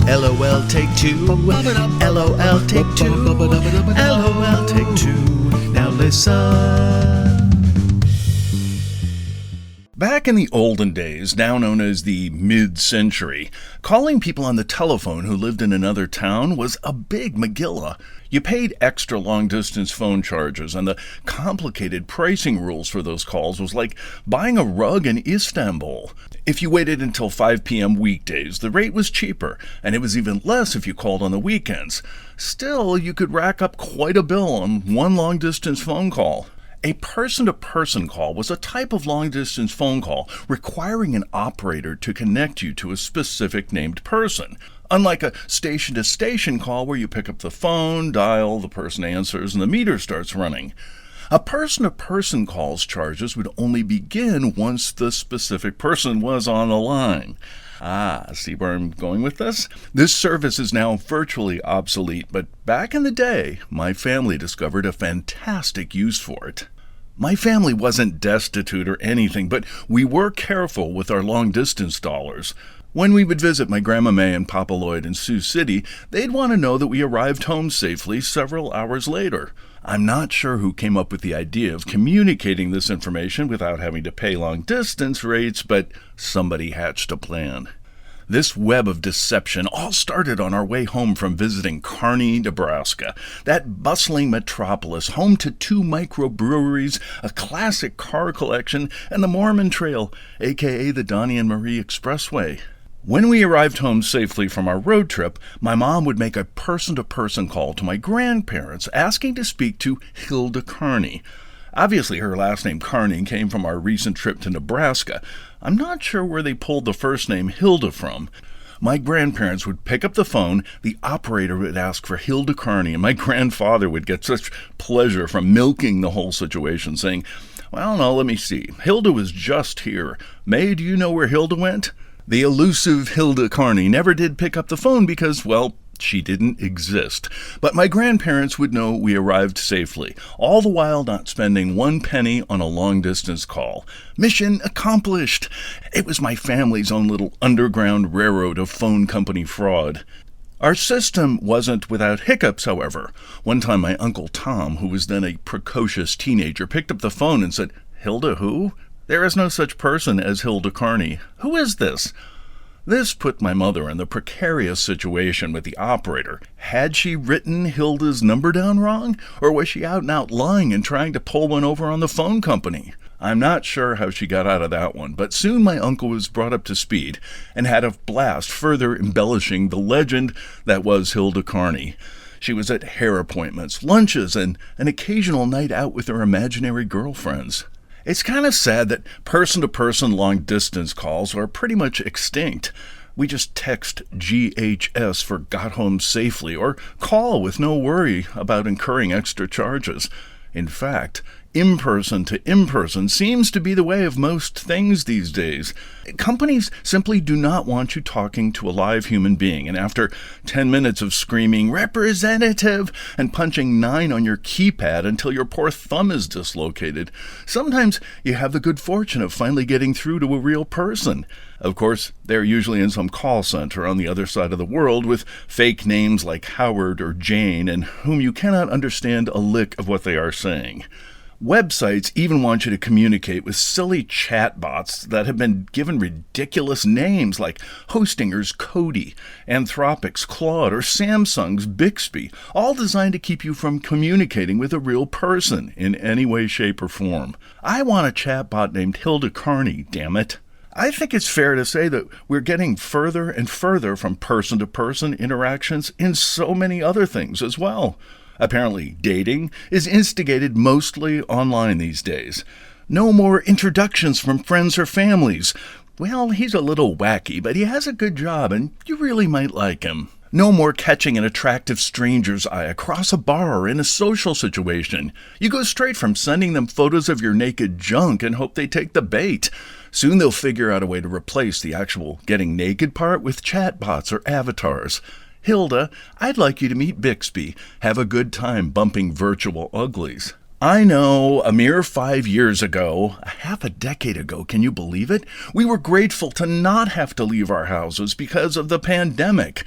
LOL take two. LOL take two. LOL take two. Now listen. Back in the olden days, now known as the mid-century, calling people on the telephone who lived in another town was a big megilla. You paid extra long-distance phone charges, and the complicated pricing rules for those calls was like buying a rug in Istanbul. If you waited until 5 p.m. weekdays, the rate was cheaper, and it was even less if you called on the weekends. Still, you could rack up quite a bill on one long-distance phone call. A person-to-person call was a type of long-distance phone call requiring an operator to connect you to a specific named person. Unlike a station-to-station call where you pick up the phone, dial, the person answers, and the meter starts running. A person-to-person call's charges would only begin once the specific person was on the line. See where I'm going with this? This service is now virtually obsolete, but back in the day, my family discovered a fantastic use for it. My family wasn't destitute or anything, but we were careful with our long-distance dollars. When we would visit my Grandma May and Papa Lloyd in Sioux City, they'd want to know that we arrived home safely several hours later. I'm not sure who came up with the idea of communicating this information without having to pay long-distance rates, but somebody hatched a plan. This web of deception all started on our way home from visiting Kearney, Nebraska, that bustling metropolis home to 2 microbreweries, a classic car collection, and the Mormon Trail, aka the Donnie and Marie Expressway. When we arrived home safely from our road trip, my mom would make a person-to-person call to my grandparents asking to speak to Hilda Kearney. Obviously, her last name Kearney came from our recent trip to Nebraska. I'm not sure where they pulled the first name Hilda from. My grandparents would pick up the phone, the operator would ask for Hilda Kearney, and my grandfather would get such pleasure from milking the whole situation, saying, "Well, no, let me see. Hilda was just here. May, do you know where Hilda went?" The elusive Hilda Kearney never did pick up the phone because, well, she didn't exist. But my grandparents would know we arrived safely, all the while not spending 1 penny on a long-distance call. Mission accomplished! It was my family's own little underground railroad of phone company fraud. Our system wasn't without hiccups, however. One time my Uncle Tom, who was then a precocious teenager, picked up the phone and said, "Hilda who? There is no such person as Hilda Kearney. Who is this?" This put my mother in the precarious situation with the operator. Had she written Hilda's number down wrong? Or was she out and out lying and trying to pull one over on the phone company? I'm not sure how she got out of that one, but soon my uncle was brought up to speed and had a blast further embellishing the legend that was Hilda Kearney. She was at hair appointments, lunches, and an occasional night out with her imaginary girlfriends. It's kind of sad that person-to-person long-distance calls are pretty much extinct. We just text GHS for got home safely or call with no worry about incurring extra charges. In fact, in-person to in-person seems to be the way of most things these days. Companies simply do not want you talking to a live human being, and after 10 minutes of screaming, "Representative," and punching 9 on your keypad until your poor thumb is dislocated, sometimes you have the good fortune of finally getting through to a real person. Of course, they're usually in some call center on the other side of the world with fake names like Howard or Jane, and whom you cannot understand a lick of what they are saying. Websites even want you to communicate with silly chatbots that have been given ridiculous names like Hostinger's Cody, Anthropic's Claude, or Samsung's Bixby, all designed to keep you from communicating with a real person in any way, shape, or form. I want a chatbot named Hilda Kearney, damn it. I think it's fair to say that we're getting further and further from person-to-person interactions in so many other things as well. Apparently, dating is instigated mostly online these days. No more introductions from friends or families. Well, he's a little wacky, but he has a good job, and you really might like him. No more catching an attractive stranger's eye across a bar or in a social situation. You go straight from sending them photos of your naked junk and hope they take the bait. Soon they'll figure out a way to replace the actual getting naked part with chatbots or avatars. Hilda, I'd like you to meet Bixby. Have a good time bumping virtual uglies. I know, a mere 5 years ago, half a decade ago, can you believe it? We were grateful to not have to leave our houses because of the pandemic.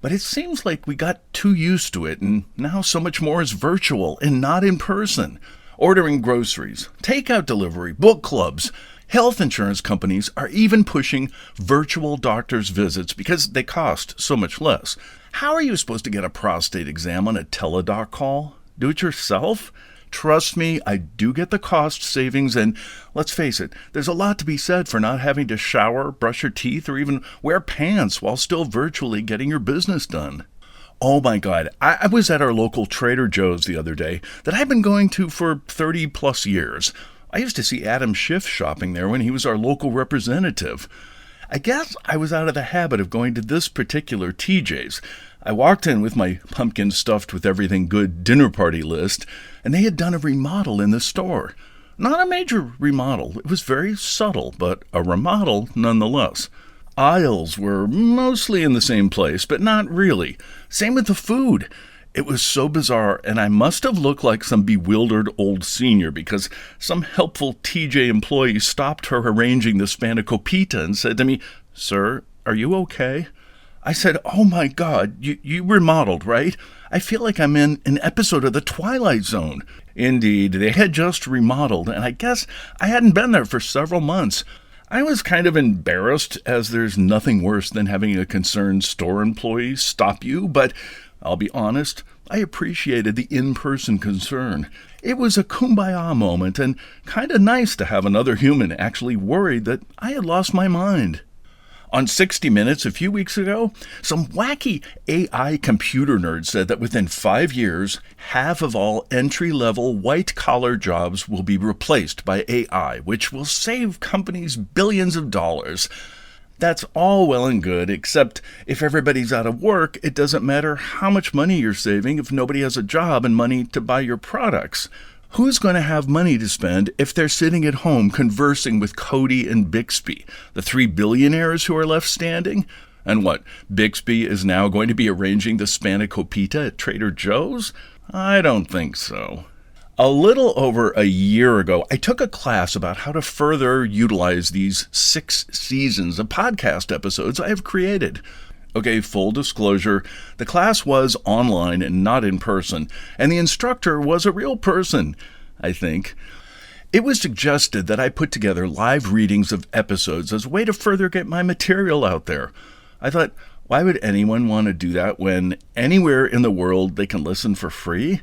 But it seems like we got too used to it, and now so much more is virtual and not in person. Ordering groceries, takeout delivery, book clubs. Health insurance companies are even pushing virtual doctor's visits because they cost so much less. How are you supposed to get a prostate exam on a teledoc call? Do it yourself? Trust me, I do get the cost savings, and let's face it, there's a lot to be said for not having to shower, brush your teeth, or even wear pants while still virtually getting your business done. Oh my God, I was at our local Trader Joe's the other day that I've been going to for 30 plus years. I used to see Adam Schiff shopping there when he was our local representative. I guess I was out of the habit of going to this particular TJ's. I walked in with my pumpkin stuffed with everything good dinner party list, and they had done a remodel in the store. Not a major remodel. It was very subtle, but a remodel nonetheless. Aisles were mostly in the same place, but not really. Same with the food. It was so bizarre, and I must have looked like some bewildered old senior because some helpful TJ employee stopped her arranging the spanakopita and said to me, "Sir, are you okay?" I said, "Oh my God, you remodeled, right? I feel like I'm in an episode of the Twilight Zone." Indeed, they had just remodeled, and I guess I hadn't been there for several months. I was kind of embarrassed, as there's nothing worse than having a concerned store employee stop you, but I'll be honest, I appreciated the in-person concern. It was a kumbaya moment, and kind of nice to have another human actually worried that I had lost my mind. On 60 Minutes a few weeks ago, some wacky AI computer nerd said that within 5 years, half of all entry-level white-collar jobs will be replaced by AI, which will save companies billions of dollars. That's all well and good, except if everybody's out of work, it doesn't matter how much money you're saving if nobody has a job and money to buy your products. Who's going to have money to spend if they're sitting at home conversing with Cody and Bixby, the 3 billionaires who are left standing? And what, Bixby is now going to be arranging the spanakopita at Trader Joe's? I don't think so. A little over a year ago, I took a class about how to further utilize these 6 seasons of podcast episodes I have created. Okay, full disclosure, the class was online and not in person, and the instructor was a real person, I think. It was suggested that I put together live readings of episodes as a way to further get my material out there. I thought, why would anyone want to do that when anywhere in the world they can listen for free?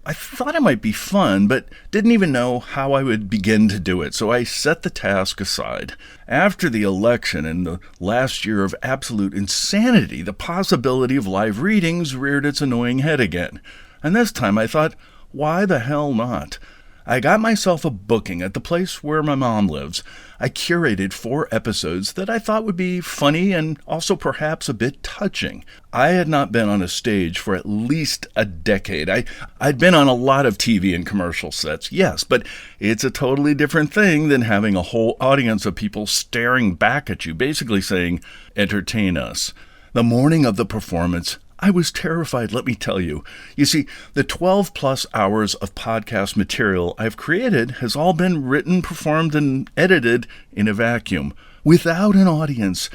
I thought it might be fun, but didn't even know how I would begin to do it, so I set the task aside. After the election and the last year of absolute insanity, the possibility of live readings reared its annoying head again. And this time I thought, why the hell not? I got myself a booking at the place where my mom lives. I curated 4 episodes that I thought would be funny and also perhaps a bit touching. I had not been on a stage for at least a decade. I'd been on a lot of TV and commercial sets, yes, but it's a totally different thing than having a whole audience of people staring back at you, basically saying, "Entertain us." The morning of the performance, I was terrified, let me tell you. You see, the 12 plus hours of podcast material I've created has all been written, performed, and edited in a vacuum, without an audience.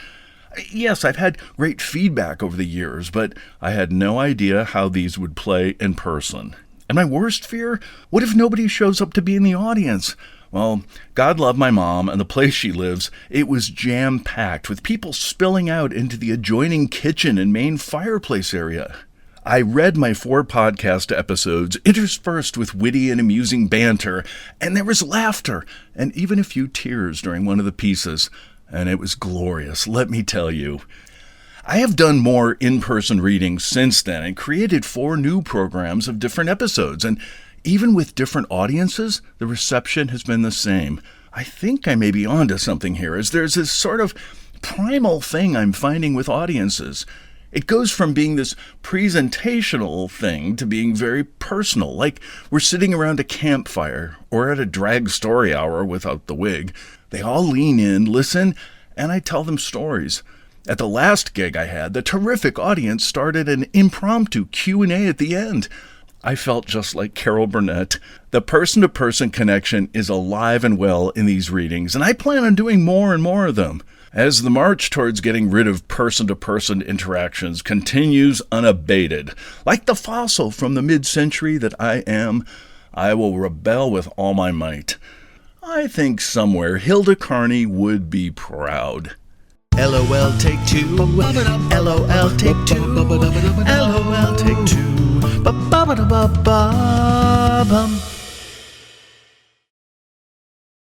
Yes, I've had great feedback over the years, but I had no idea how these would play in person. And my worst fear? What if nobody shows up to be in the audience? Well, God love my mom and the place she lives. It was jam-packed with people spilling out into the adjoining kitchen and main fireplace area. I read my 4 podcast episodes, interspersed with witty and amusing banter, and there was laughter and even a few tears during one of the pieces. And it was glorious, let me tell you. I have done more in-person readings since then and created 4 new programs of different episodes, and even with different audiences, the reception has been the same. I think I may be onto something here, as there's this sort of primal thing I'm finding with audiences. It goes from being this presentational thing to being very personal, like we're sitting around a campfire or at a drag story hour without the wig. They all lean in, listen, and I tell them stories. At the last gig I had, the terrific audience started an impromptu Q&A at the end. I felt just like Carol Burnett. The person-to-person connection is alive and well in these readings, and I plan on doing more and more of them. as the march towards getting rid of person-to-person interactions continues unabated. Like the fossil from the mid-century that I am, I will rebel with all my might. I think somewhere Hilda Carney would be proud. LOL take two. LOL take two. LOL take two. Ba ba ba ba ba bum.